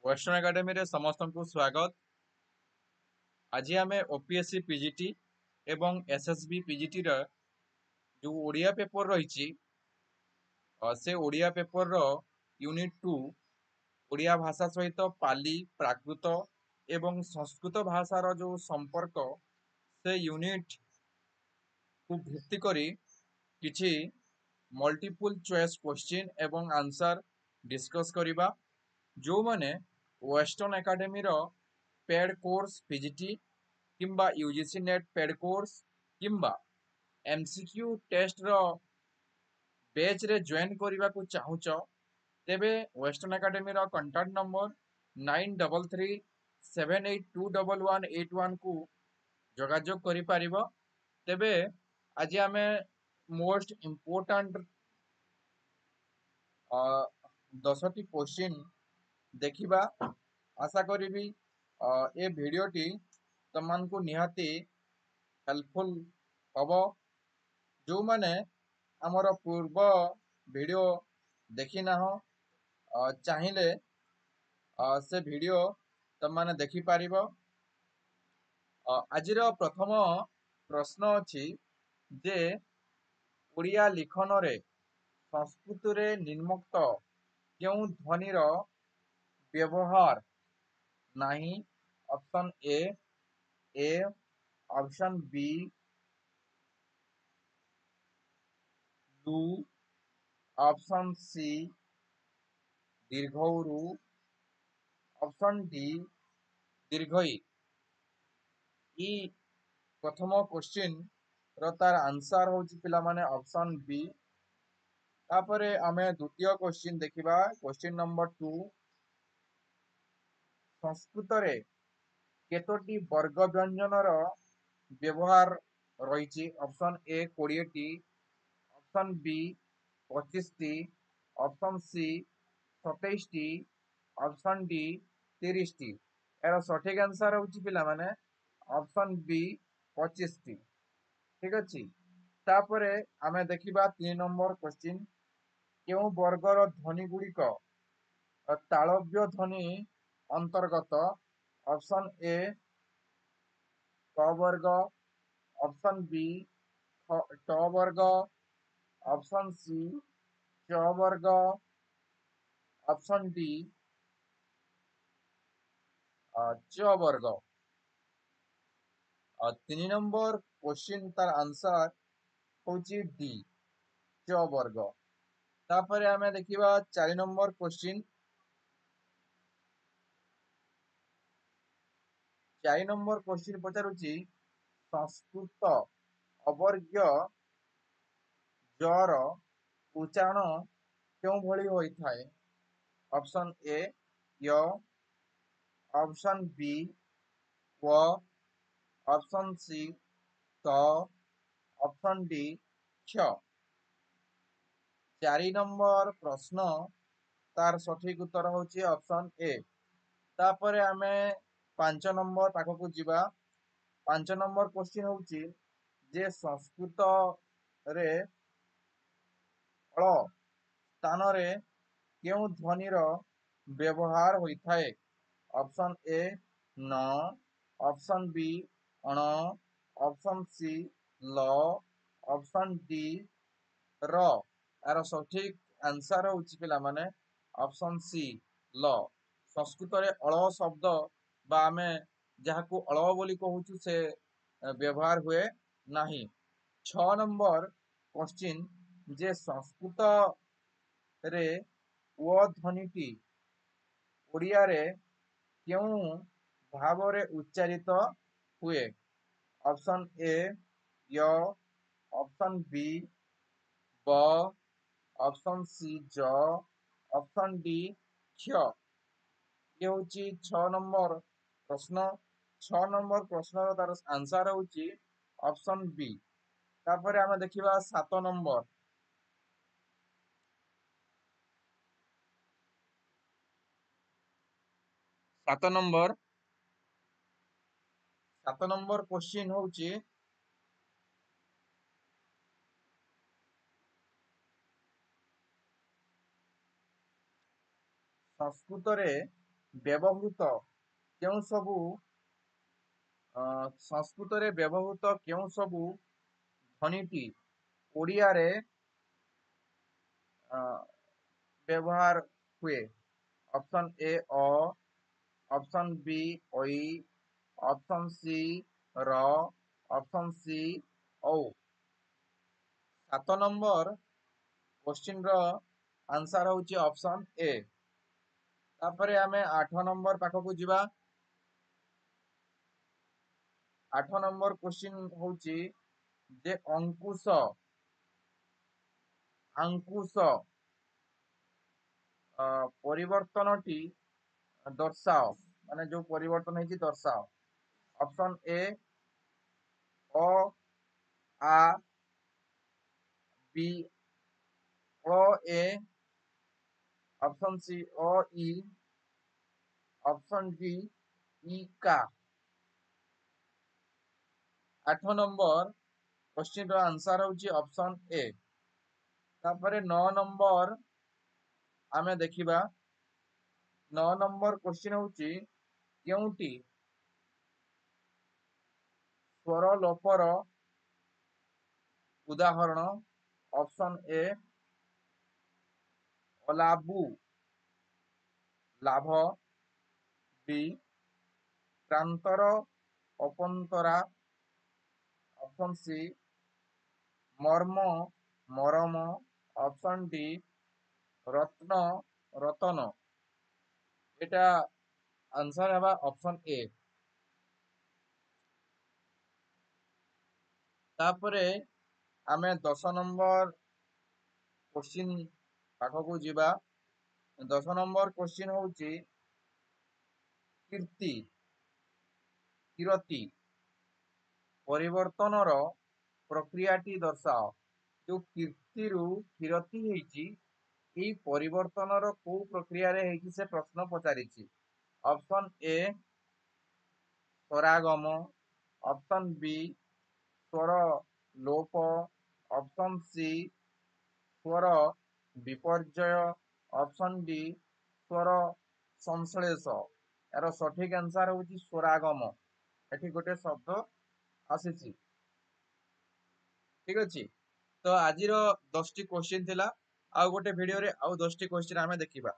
Western academy रे समस्त को स्वागत। आज आम ओपीएससी पीजीटी एवं एसएसबी पीजीटी रा जो ओडिया पेपर रही से ओडिया पेपर रो यूनिट 2 ओडिया भाषा सहित पाली प्राकृत एवं संस्कृत भाषार जो संपर्क से यूनिट को भित्ति करी किछि मल्टीपल चॉइस क्वेश्चन एवं आंसर डिस्कस करिबा। जो माने वेस्टर्न एकेडमी रो पेड कोर्स पीजीटी किंबा यूजीसी नेट पेड कोर्स किंबा एमसीक्यू टेस्ट रो बैच रे जॉइन करबा को चाहुच तेबे वेस्टर्न एकेडमी रो कांटेक्ट नंबर 9337821181 को जोगाजोग करि पारिबो। तेबे आज आमे मोस्ट इम्पोर्टेंट 10टी क्वेश्चन देखिबा। आशा करी ए भिडियोटी तुमको निहाती हेल्पफुल हम। जो माने आमर पूर्व वीडियो देखी ना हो चाहिए से वीडियो तुम माने देखि पारिबो। आजिर प्रथम प्रश्न अछि जे ओडिया लिखन रे संस्कृत रे निम्नोक्त केउ ध्वनिर व्यवहार नाही। ऑप्शन ए, ऑप्शन बी लू, ऑप्शन सी दीर्घऊ, ऑप्शन डी दीर्घई। ई प्रथम क्वेश्चन रो तार आंसर होची पिला माने ऑप्शन बी। तापरे आमे द्वितीय क्वेश्चन देखिबा। क्वेश्चन नंबर 2 संस्कृत रे केतोटी वर्ग व्यंजन रो व्यवहार रही। ऑप्शन ए 20 टी, ऑप्शन बी 25 टी, ऑप्शन सी 27 टी, ऑप्शन डी 30 टी। यार सठिक आंसर होची पिला माने ऑप्शन बी 25 टी। ठीक अछि। तापरे आमे देखिबा 3 नंबर क्वेश्चन केउ वर्गर ध्वनि गुड़िक तालव्य ध्वनि अंतर्गत। ऑप्शन ए क वर्ग, ऑप्शन बी ट वर्ग, ऑप्शन सी च वर्ग, ऑप्शन डी च वर्ग। 3 नंबर क्वेश्चन तार आंसर होची डी च वर्ग। तापरे आमे देखिबा 4 नंबर क्वेश्चन। 4 नंबर क्वेश्चन पचारुची संस्कृत अवर्ग्य जर उच्चारण क्यों भली होई थाए। ऑप्शन ए य, ऑप्शन बी व, ऑप्शन सी त, ऑप्शन डी क्ष। 4 नंबर प्रश्न तार सठिक उत्तर होची ऑप्शन ए। तापरे आमे 5 नंबर पाखकु जिबा। 5 नंबर क्वेश्चन होची जे संस्कृत रे अଳ स्थान रे केउ ध्वनिर व्यवहार होई थाए। ऑप्शन ए न, ऑप्शन बी अण, ऑप्शन सी ल, ऑप्शन डी र। यार सठिक आंसर होची पिला माने ऑप्शन सी ल। संस्कृत रे अळ शब्द बा आमे जाहाकू अळ बोली कहूचु से व्यवहार हुए नाही। 6 नंबर क्वेश्चन जे संस्कृत रे ओ ध्वनिटी ओडिया रे केउ भाव रे उच्चारित हुए। ऑप्शन ए य, ऑप्शन बी ब, ऑप्शन सी ज, ऑप्शन डी क्ष। ये होची 6 नंबर प्रश्न। 6 नंबर प्रश्न तार आंसर होची ऑप्शन बी। तापरे आमे देखिबा 7 नंबर। 7 नंबर 7 नंबर क्वेश्चन होची संस्कृत रे ବ୍ୟବହୃତ କେଉଁ ସବୁ ସଂସ୍କୃତରେ ବ୍ୟବହୃତ କେଉଁ ସବୁ ଧ୍ୱନିଟି ଓଡ଼ିଆରେ ବ୍ୟବହାର ହୁଏ? ଅପସନ୍ ଏ ଅ, ଅପସନ୍ ବି ଐ, ଅପସନ୍ ସି ର, ଅପସନ୍ ସି ଔ। 7 ନମ୍ବର କ୍ୱେଶ୍ଚିନ୍ର ଆନ୍ସର ହେଉଛି ଅପସନ୍ ଏ। ତାପରେ ଆମେ 8 ନମ୍ବର ପାଖକୁ ଯିବା। 8 ନମ୍ବର କ୍ୱେଶ୍ଚିନ୍ ହେଉଛି ଯେ ଅଙ୍କୁଶ ପରିବର୍ତ୍ତନଟି ଦର୍ଶାଅ, ମାନେ ଯୋଉ ପରିବର୍ତ୍ତନ ହେଇଛି ଦର୍ଶାଅ। ଅପସନ୍ ଏ ଅ, ଆ, ବି ଅ ଏ, ଅପସନ୍ ସି ଅ ଇ, ଅପସନ୍ ଡି ଇ କା। 8 ନମ୍ବର କ୍ୱେଶ୍ଚିନ୍ର ଆନ୍ସର ହେଉଛି ଅପସନ୍ ଏ। ତାପରେ 9 ନମ୍ବର ଆମେ ଦେଖିବା। 9 ନମ୍ବର କ୍ୱେଶ୍ଚିନ୍ ହେଉଛି କେଉଁଟି ସ୍ୱରଲୋପର ଉଦାହରଣ? ଅପସନ୍ ଏ ଅଲାବୁ, ଲାଭ, ବି ପ୍ରାନ୍ତର, ଅପନ୍ତରା, ଅପସନ୍ ସି ମର୍ମ, ମରମ, ଅପସନ୍ ଡି ରତ୍ନ, ରତନ। এটা ଆନ୍ସର ହେବା ଅପସନ୍ ଏ। ତାପରେ ଆମେ 10 ନମ୍ବର କ୍ୱେଶ୍ଚିନ୍ ପାଖକୁ ଯିବା। 10 ନମ୍ବର କ୍ୱେଶ୍ଚିନ୍ ହେଉଛି କିରତି ପରିବର୍ତ୍ତନର ପ୍ରକ୍ରିୟାଟି ଦର୍ଶାଅ। ଯୋଉ କୀର୍ତ୍ତିରୁ କିରତି ହେଇଛି, ଏଇ ପରିବର୍ତ୍ତନର କୋଉ ପ୍ରକ୍ରିୟାରେ ହେଇଛି ସେ ପ୍ରଶ୍ନ ପଚାରିଛି। ଅପସନ୍ ଏ ସ୍ୱରାଗମ, ଅପସନ୍ ବି ସ୍ୱର ଲୋପ, ଅପସନ୍ ସି ସ୍ୱର ବିପର୍ଯ୍ୟୟ, ଅପସନ୍ ଡି ସ୍ୱର ସଂଶ୍ଳେଷ। ଏହାର ସଠିକ ଆନ୍ସର ହେଉଛି ସ୍ୱରାଗମ। ଏଠି ଗୋଟେ ଶବ୍ଦ ଆସିଛି। ଠିକ ଅଛି, ତ ଆଜିର 10ଟି କ୍ୱେଶ୍ଚିନ୍ ଥିଲା। ଆଉ ଗୋଟେ ଭିଡିଓରେ ଆଉ 10ଟି କ୍ୱେଶ୍ଚିନ୍ ଆମେ ଦେଖିବା।